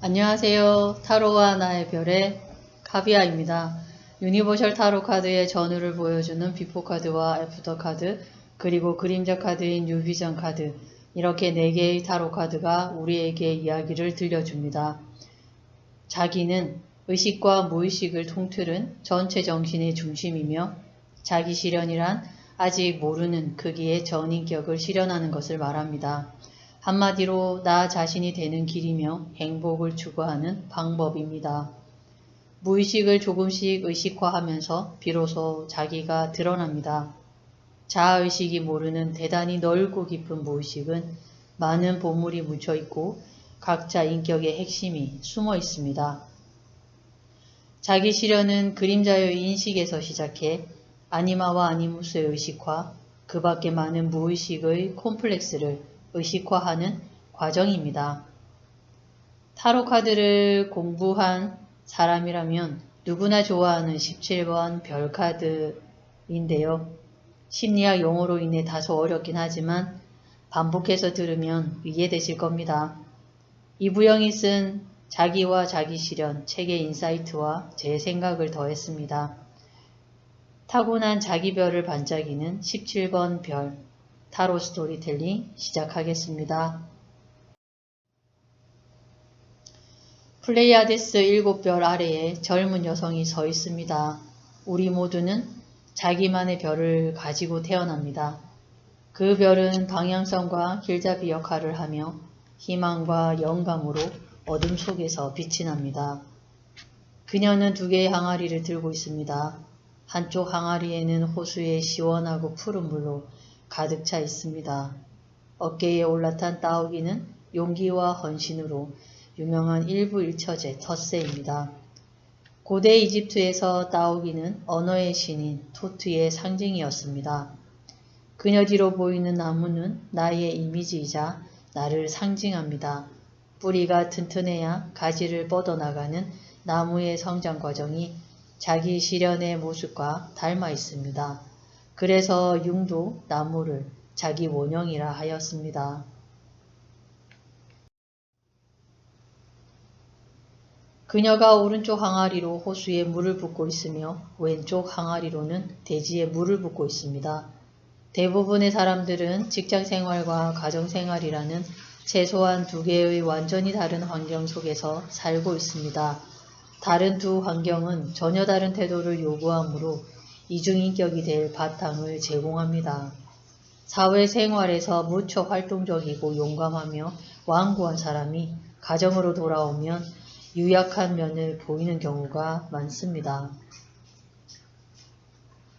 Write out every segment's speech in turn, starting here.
안녕하세요. 타로와 나의 별의 카비아입니다. 유니버셜 타로 카드의 전후를 보여주는 비포 카드와 애프터 카드, 그리고 그림자 카드인 뉴비전 카드, 이렇게 4개의 타로 카드가 우리에게 이야기를 들려줍니다. 자기는 의식과 무의식을 통틀은 전체 정신의 중심이며 자기 실현이란 아직 모르는 크기의 전인격을 실현하는 것을 말합니다. 한마디로 나 자신이 되는 길이며 행복을 추구하는 방법입니다. 무의식을 조금씩 의식화하면서 비로소 자기가 드러납니다. 자아의식이 모르는 대단히 넓고 깊은 무의식은 많은 보물이 묻혀있고 각자 인격의 핵심이 숨어 있습니다. 자기 실현은 그림자의 인식에서 시작해 아니마와 아니무스의 의식화, 그 밖에 많은 무의식의 콤플렉스를 의식화하는 과정입니다. 타로 카드를 공부한 사람이라면 누구나 좋아하는 17번 별 카드인데요. 심리학 용어로 인해 다소 어렵긴 하지만 반복해서 들으면 이해되실 겁니다. 이부영이 쓴 자기와 자기 실현 책의 인사이트와 제 생각을 더했습니다. 타고난 자기별을 반짝이는 17번 별 타로 스토리텔링 시작하겠습니다. 플레이아데스 7별 아래에 젊은 여성이 서 있습니다. 우리 모두는 자기만의 별을 가지고 태어납니다. 그 별은 방향성과 길잡이 역할을 하며 희망과 영감으로 어둠 속에서 빛이 납니다. 그녀는 2개의 항아리를 들고 있습니다. 한쪽 항아리에는 호수의 시원하고 푸른 물로 가득 차 있습니다. 어깨에 올라탄 따오기는 용기와 헌신으로 유명한 일부일처제 텃세입니다. 고대 이집트에서 따오기는 언어의 신인 토트의 상징이었습니다. 그녀 뒤로 보이는 나무는 나의 이미지이자 나를 상징합니다. 뿌리가 튼튼해야 가지를 뻗어나가는 나무의 성장 과정이 자기 실현의 모습과 닮아 있습니다. 그래서 융도 나무를 자기 원형이라 하였습니다. 그녀가 오른쪽 항아리로 호수에 물을 붓고 있으며 왼쪽 항아리로는 대지에 물을 붓고 있습니다. 대부분의 사람들은 직장생활과 가정생활이라는 최소한 2개의 완전히 다른 환경 속에서 살고 있습니다. 다른 2 환경은 전혀 다른 태도를 요구하므로 이중인격이 될 바탕을 제공합니다. 사회생활에서 무척 활동적이고 용감하며 완고한 사람이 가정으로 돌아오면 유약한 면을 보이는 경우가 많습니다.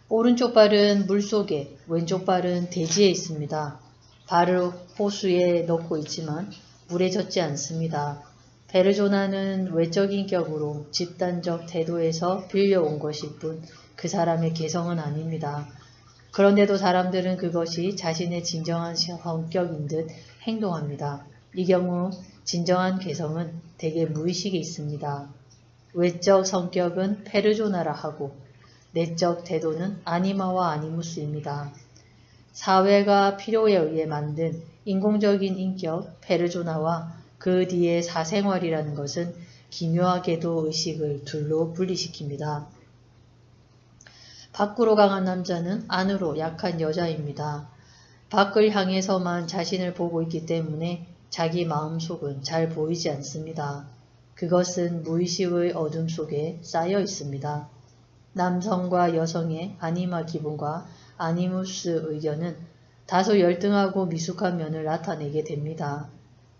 오른쪽 발은 물속에, 왼쪽 발은 대지에 있습니다. 발을 호수에 넣고 있지만 물에 젖지 않습니다. 페르조나는 외적인 격으로 집단적 태도에서 빌려온 것일 뿐 그 사람의 개성은 아닙니다. 그런데도 사람들은 그것이 자신의 진정한 성격인 듯 행동합니다. 이 경우 진정한 개성은 대개 무의식에 있습니다. 외적 성격은 페르조나라 하고 내적 태도는 아니마와 아니무스입니다. 사회가 필요에 의해 만든 인공적인 인격 페르조나와 그 뒤에 사생활이라는 것은 기묘하게도 의식을 둘로 분리시킵니다. 밖으로 강한 남자는 안으로 약한 여자입니다. 밖을 향해서만 자신을 보고 있기 때문에 자기 마음속은 잘 보이지 않습니다. 그것은 무의식의 어둠 속에 쌓여 있습니다. 남성과 여성의 아니마 기분과 아니무스 의견은 다소 열등하고 미숙한 면을 나타내게 됩니다.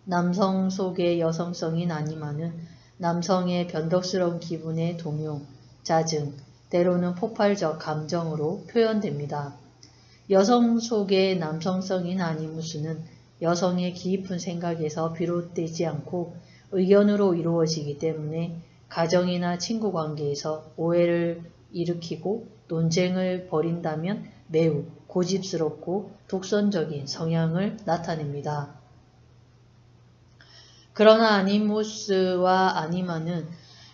남성 속의 여성성인 아니마는 남성의 변덕스러운 기분의 동요, 짜증, 때로는 폭발적 감정으로 표현됩니다. 여성 속의 남성성인 아니무스는 여성의 깊은 생각에서 비롯되지 않고 의견으로 이루어지기 때문에 가정이나 친구 관계에서 오해를 일으키고 논쟁을 벌인다면 매우 고집스럽고 독선적인 성향을 나타냅니다. 그러나 아니무스와 아니마는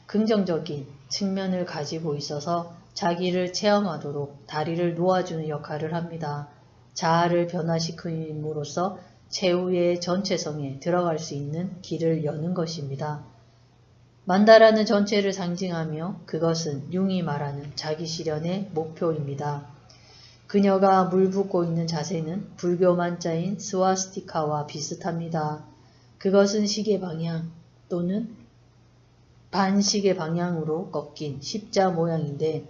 긍정적인 측면을 가지고 있어서 자기를 체험하도록 다리를 놓아주는 역할을 합니다. 자아를 변화시킴으로써 최후의 전체성에 들어갈 수 있는 길을 여는 것입니다. 만다라는 전체를 상징하며 그것은 융이 말하는 자기 실현의 목표입니다. 그녀가 물 붓고 있는 자세는 불교 만자인 스와스티카와 비슷합니다. 그것은 시계 방향 또는 반시계 방향으로 꺾인 십자 모양인데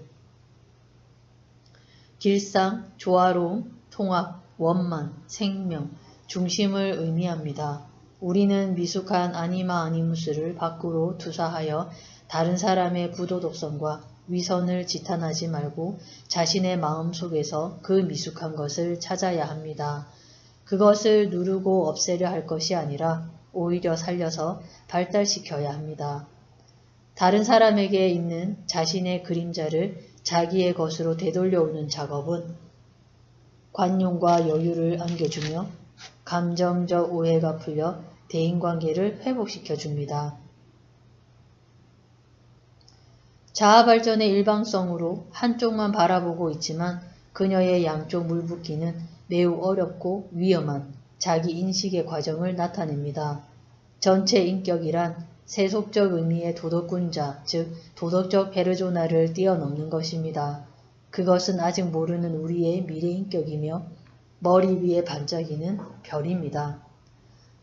길상, 조화로움, 통합, 원만, 생명, 중심을 의미합니다. 우리는 미숙한 아니마 아니무스를 밖으로 투사하여 다른 사람의 부도덕성과 위선을 지탄하지 말고 자신의 마음 속에서 그 미숙한 것을 찾아야 합니다. 그것을 누르고 없애려 할 것이 아니라 오히려 살려서 발달시켜야 합니다. 다른 사람에게 있는 자신의 그림자를 자기의 것으로 되돌려오는 작업은 관용과 여유를 안겨주며 감정적 오해가 풀려 대인관계를 회복시켜줍니다. 자아발전의 일방성으로 한쪽만 바라보고 있지만 그녀의 양쪽 물붓기는 매우 어렵고 위험한 자기 인식의 과정을 나타냅니다. 전체 인격이란 세속적 의미의 도덕군자, 즉 도덕적 페르조나를 뛰어넘는 것입니다. 그것은 아직 모르는 우리의 미래인격이며 머리 위에 반짝이는 별입니다.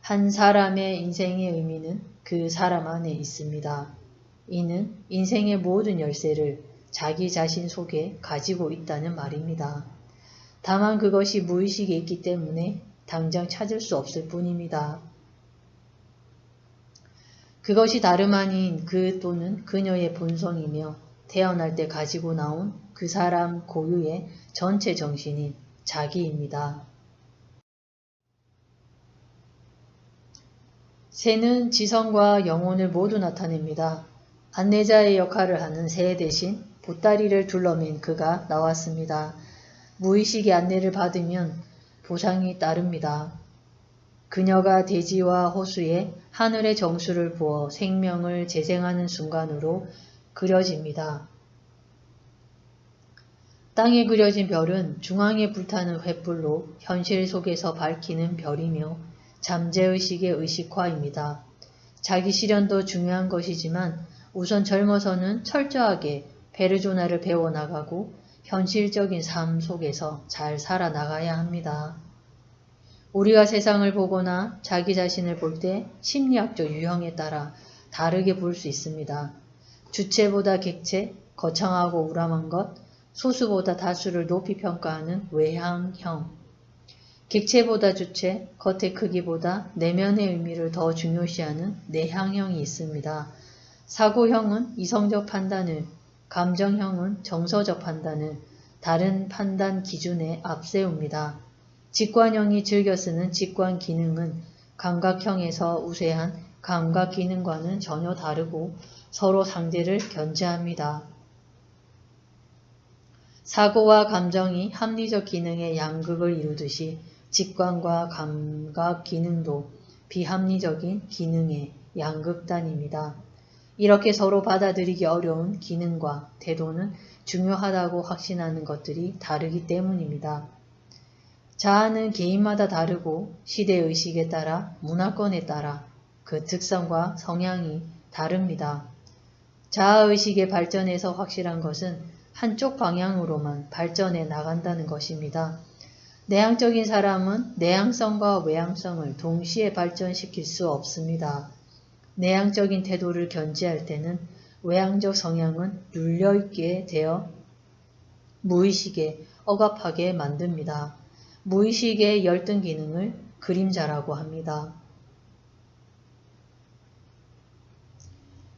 한 사람의 인생의 의미는 그 사람 안에 있습니다. 이는 인생의 모든 열쇠를 자기 자신 속에 가지고 있다는 말입니다. 다만 그것이 무의식에 있기 때문에 당장 찾을 수 없을 뿐입니다. 그것이 다름 아닌 그 또는 그녀의 본성이며 태어날 때 가지고 나온 그 사람 고유의 전체 정신인 자기입니다. 새는 지성과 영혼을 모두 나타냅니다. 안내자의 역할을 하는 새 대신 보따리를 둘러맨 그가 나왔습니다. 무의식의 안내를 받으면 보상이 따릅니다. 그녀가 대지와 호수에 하늘의 정수를 부어 생명을 재생하는 순간으로 그려집니다. 땅에 그려진 별은 중앙에 불타는 횃불로 현실 속에서 밝히는 별이며 잠재의식의 의식화입니다. 자기 실현도 중요한 것이지만 우선 젊어서는 철저하게 페르조나를 배워나가고 현실적인 삶 속에서 잘 살아나가야 합니다. 우리가 세상을 보거나 자기 자신을 볼 때 심리학적 유형에 따라 다르게 볼 수 있습니다. 주체보다 객체, 거창하고 우람한 것, 소수보다 다수를 높이 평가하는 외향형, 객체보다 주체, 겉의 크기보다 내면의 의미를 더 중요시하는 내향형이 있습니다. 사고형은 이성적 판단을, 감정형은 정서적 판단을 다른 판단 기준에 앞세웁니다. 직관형이 즐겨 쓰는 직관 기능은 감각형에서 우세한 감각 기능과는 전혀 다르고 서로 상대를 견제합니다. 사고와 감정이 합리적 기능의 양극을 이루듯이 직관과 감각 기능도 비합리적인 기능의 양극단입니다. 이렇게 서로 받아들이기 어려운 기능과 태도는 중요하다고 확신하는 것들이 다르기 때문입니다. 자아는 개인마다 다르고 시대의식에 따라 문화권에 따라 그 특성과 성향이 다릅니다. 자아의식의 발전에서 확실한 것은 한쪽 방향으로만 발전해 나간다는 것입니다. 내향적인 사람은 내향성과 외향성을 동시에 발전시킬 수 없습니다. 내향적인 태도를 견지할 때는 외향적 성향은 눌려있게 되어 무의식에 억압하게 만듭니다. 무의식의 열등 기능을 그림자라고 합니다.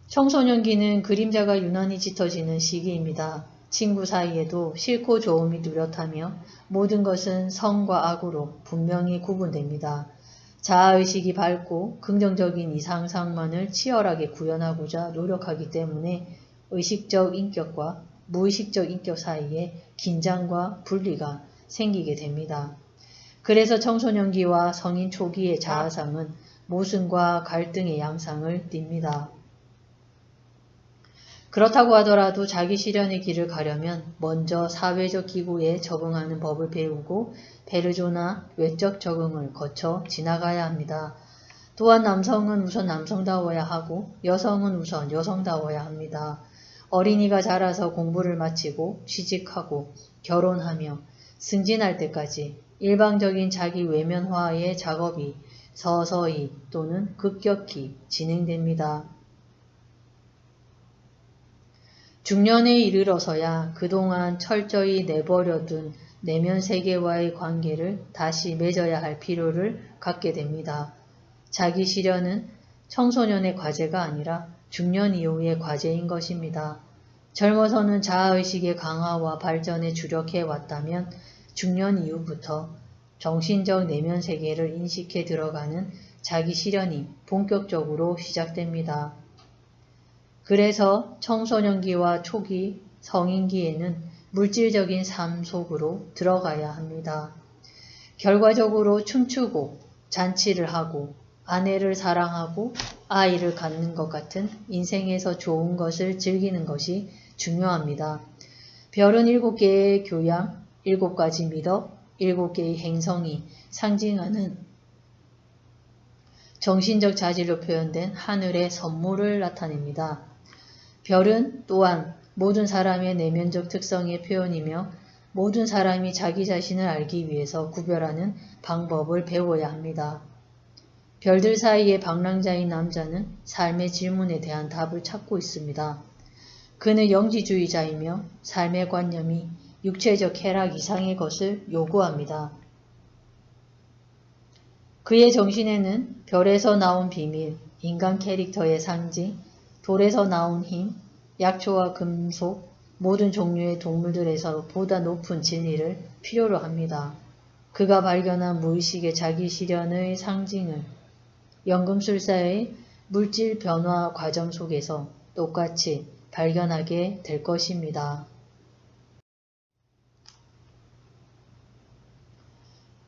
청소년기는 그림자가 유난히 짙어지는 시기입니다. 친구 사이에도 싫고 좋음이 뚜렷하며 모든 것은 성과 악으로 분명히 구분됩니다. 자아의식이 밝고 긍정적인 이상상만을 치열하게 구현하고자 노력하기 때문에 의식적 인격과 무의식적 인격 사이에 긴장과 분리가 생기게 됩니다. 그래서 청소년기와 성인 초기의 자아상은 모순과 갈등의 양상을 띱니다. 그렇다고 하더라도 자기 실현의 길을 가려면 먼저 사회적 기구에 적응하는 법을 배우고 페르조나 외적 적응을 거쳐 지나가야 합니다. 또한 남성은 우선 남성다워야 하고 여성은 우선 여성다워야 합니다. 어린이가 자라서 공부를 마치고 취직하고 결혼하며 승진할 때까지 일방적인 자기 외면화의 작업이 서서히 또는 급격히 진행됩니다. 중년에 이르러서야 그동안 철저히 내버려둔 내면 세계와의 관계를 다시 맺어야 할 필요를 갖게 됩니다. 자기 실현은 청소년의 과제가 아니라 중년 이후의 과제인 것입니다. 젊어서는 자아의식의 강화와 발전에 주력해 왔다면 중년 이후부터 정신적 내면 세계를 인식해 들어가는 자기 실현이 본격적으로 시작됩니다. 그래서 청소년기와 초기 성인기에는 물질적인 삶 속으로 들어가야 합니다. 결과적으로 춤추고 잔치를 하고 아내를 사랑하고 아이를 갖는 것 같은 인생에서 좋은 것을 즐기는 것이 중요합니다. 별은 7개의 교양, 7가지 미덕, 7개의 행성이 상징하는 정신적 자질로 표현된 하늘의 선물을 나타냅니다. 별은 또한 모든 사람의 내면적 특성의 표현이며 모든 사람이 자기 자신을 알기 위해서 구별하는 방법을 배워야 합니다. 별들 사이의 방랑자인 남자는 삶의 질문에 대한 답을 찾고 있습니다. 그는 영지주의자이며 삶의 관념이 육체적 쾌락 이상의 것을 요구합니다. 그의 정신에는 별에서 나온 비밀, 인간 캐릭터의 상징, 돌에서 나온 힘, 약초와 금속, 모든 종류의 동물들에서 보다 높은 진리를 필요로 합니다. 그가 발견한 무의식의 자기 실현의 상징을 연금술사의 물질 변화 과정 속에서 똑같이 발견하게 될 것입니다.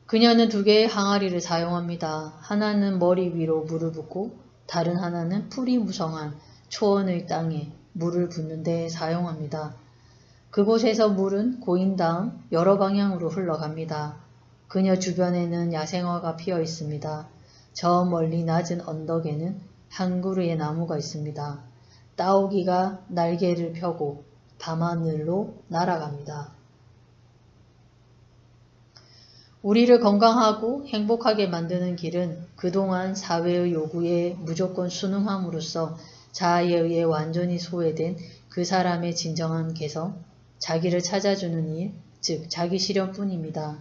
그녀는 2개의 항아리를 사용합니다. 하나는 머리 위로 물을 붓고 다른 하나는 풀이 무성한 초원의 땅에 물을 붓는 데 사용합니다. 그곳에서 물은 고인 다음 여러 방향으로 흘러갑니다. 그녀 주변에는 야생화가 피어 있습니다. 저 멀리 낮은 언덕에는 한 그루의 나무가 있습니다. 따오기가 날개를 펴고 밤하늘로 날아갑니다. 우리를 건강하고 행복하게 만드는 길은 그동안 사회의 요구에 무조건 순응함으로써 자아에 의해 완전히 소외된 그 사람의 진정한 개성, 자기를 찾아주는 일, 즉 자기 실현뿐입니다.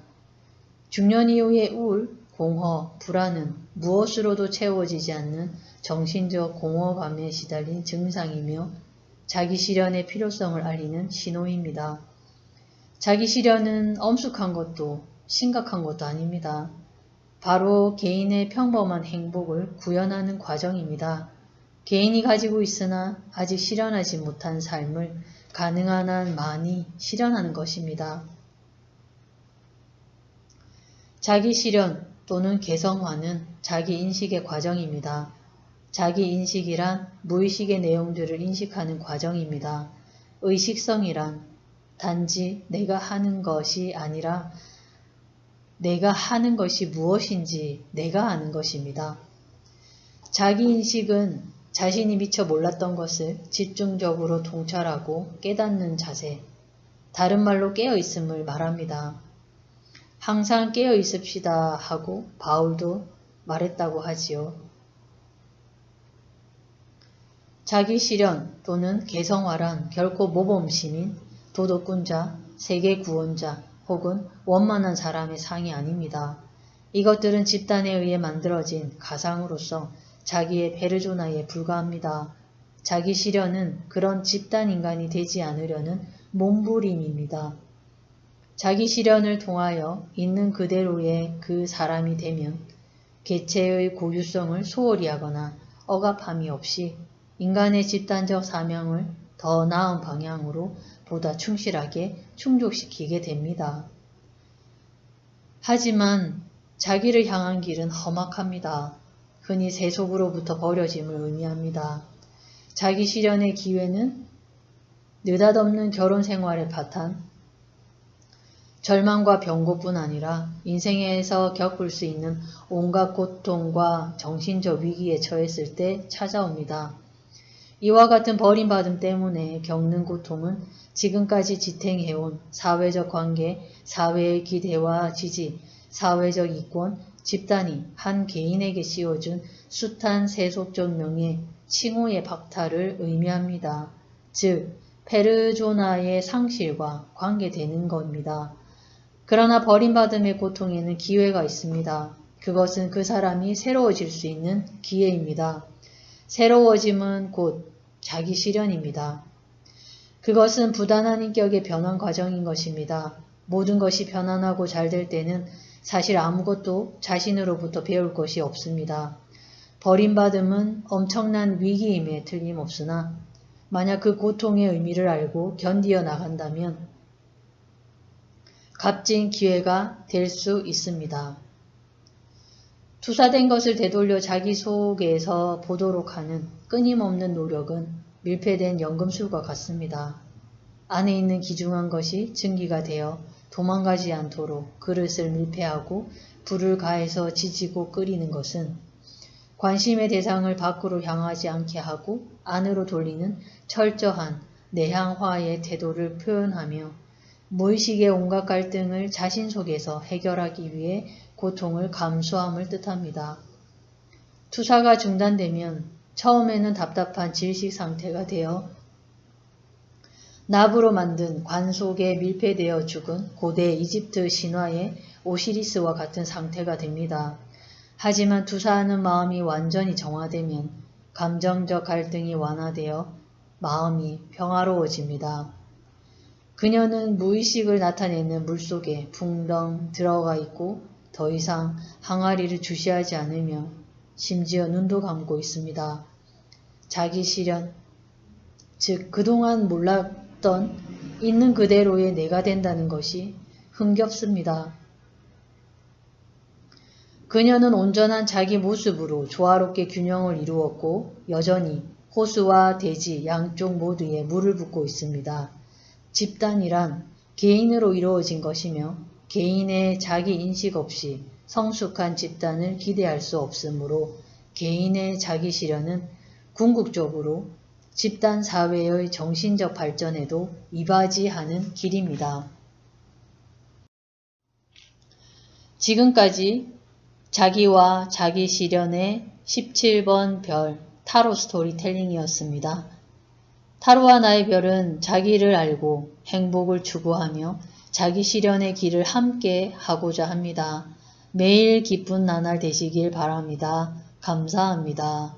중년 이후의 우울, 공허, 불안은 무엇으로도 채워지지 않는 정신적 공허감에 시달린 증상이며 자기 실현의 필요성을 알리는 신호입니다. 자기 실현은 엄숙한 것도 심각한 것도 아닙니다. 바로 개인의 평범한 행복을 구현하는 과정입니다. 개인이 가지고 있으나 아직 실현하지 못한 삶을 가능한 한 많이 실현하는 것입니다. 자기 실현 또는 개성화는 자기 인식의 과정입니다. 자기 인식이란 무의식의 내용들을 인식하는 과정입니다. 의식성이란 단지 내가 하는 것이 아니라 내가 하는 것이 무엇인지 내가 아는 것입니다. 자기 인식은 자신이 미처 몰랐던 것을 집중적으로 통찰하고 깨닫는 자세, 다른 말로 깨어있음을 말합니다. 항상 깨어있읍시다 하고 바울도 말했다고 하지요. 자기 실현 또는 개성화란 결코 모범시민, 도덕군자, 세계 구원자 혹은 원만한 사람의 상이 아닙니다. 이것들은 집단에 의해 만들어진 가상으로서 자기의 페르소나에 불과합니다. 자기 실현은 그런 집단 인간이 되지 않으려는 몸부림입니다. 자기 실현을 통하여 있는 그대로의 그 사람이 되면 개체의 고유성을 소홀히 하거나 억압함이 없이 인간의 집단적 사명을 더 나은 방향으로 보다 충실하게 충족시키게 됩니다. 하지만 자기를 향한 길은 험악합니다. 흔히 세속으로부터 버려짐을 의미합니다. 자기 실현의 기회는 느닷없는 결혼 생활의 파탄, 절망과 병고뿐 아니라 인생에서 겪을 수 있는 온갖 고통과 정신적 위기에 처했을 때 찾아옵니다. 이와 같은 버림받음 때문에 겪는 고통은 지금까지 지탱해온 사회적 관계, 사회의 기대와 지지, 사회적 이권, 집단이 한 개인에게 씌워준 숱한 세속적 명예, 칭호의 박탈을 의미합니다. 즉, 페르조나의 상실과 관계되는 겁니다. 그러나 버림받음의 고통에는 기회가 있습니다. 그것은 그 사람이 새로워질 수 있는 기회입니다. 새로워짐은 곧 자기 실현입니다. 그것은 부단한 인격의 변화 과정인 것입니다. 모든 것이 편안하고 잘 될 때는 사실 아무것도 자신으로부터 배울 것이 없습니다. 버림받음은 엄청난 위기임에 틀림없으나 만약 그 고통의 의미를 알고 견디어 나간다면 값진 기회가 될 수 있습니다. 투사된 것을 되돌려 자기 속에서 보도록 하는 끊임없는 노력은 밀폐된 연금술과 같습니다. 안에 있는 귀중한 것이 증기가 되어 도망가지 않도록 그릇을 밀폐하고 불을 가해서 지지고 끓이는 것은 관심의 대상을 밖으로 향하지 않게 하고 안으로 돌리는 철저한 내향화의 태도를 표현하며 무의식의 온갖 갈등을 자신 속에서 해결하기 위해 고통을 감수함을 뜻합니다. 투사가 중단되면 처음에는 답답한 질식 상태가 되어 납으로 만든 관 속에 밀폐되어 죽은 고대 이집트 신화의 오시리스와 같은 상태가 됩니다. 하지만 투사하는 마음이 완전히 정화되면 감정적 갈등이 완화되어 마음이 평화로워집니다. 그녀는 무의식을 나타내는 물속에 붕덩 들어가 있고 더 이상 항아리를 주시하지 않으며 심지어 눈도 감고 있습니다. 자기 실현, 즉 그동안 몰랐던 있는 그대로의 내가 된다는 것이 흥겹습니다. 그녀는 온전한 자기 모습으로 조화롭게 균형을 이루었고 여전히 호수와 대지 양쪽 모두에 물을 붓고 있습니다. 집단이란 개인으로 이루어진 것이며 개인의 자기 인식 없이 성숙한 집단을 기대할 수 없으므로 개인의 자기 실현은 궁극적으로 집단 사회의 정신적 발전에도 이바지하는 길입니다. 지금까지 자기와 자기 실현의 17번 별 타로 스토리텔링이었습니다. 타로와 나의 별은 자기를 알고 행복을 추구하며 자기 실현의 길을 함께 하고자 합니다. 매일 기쁜 나날 되시길 바랍니다. 감사합니다.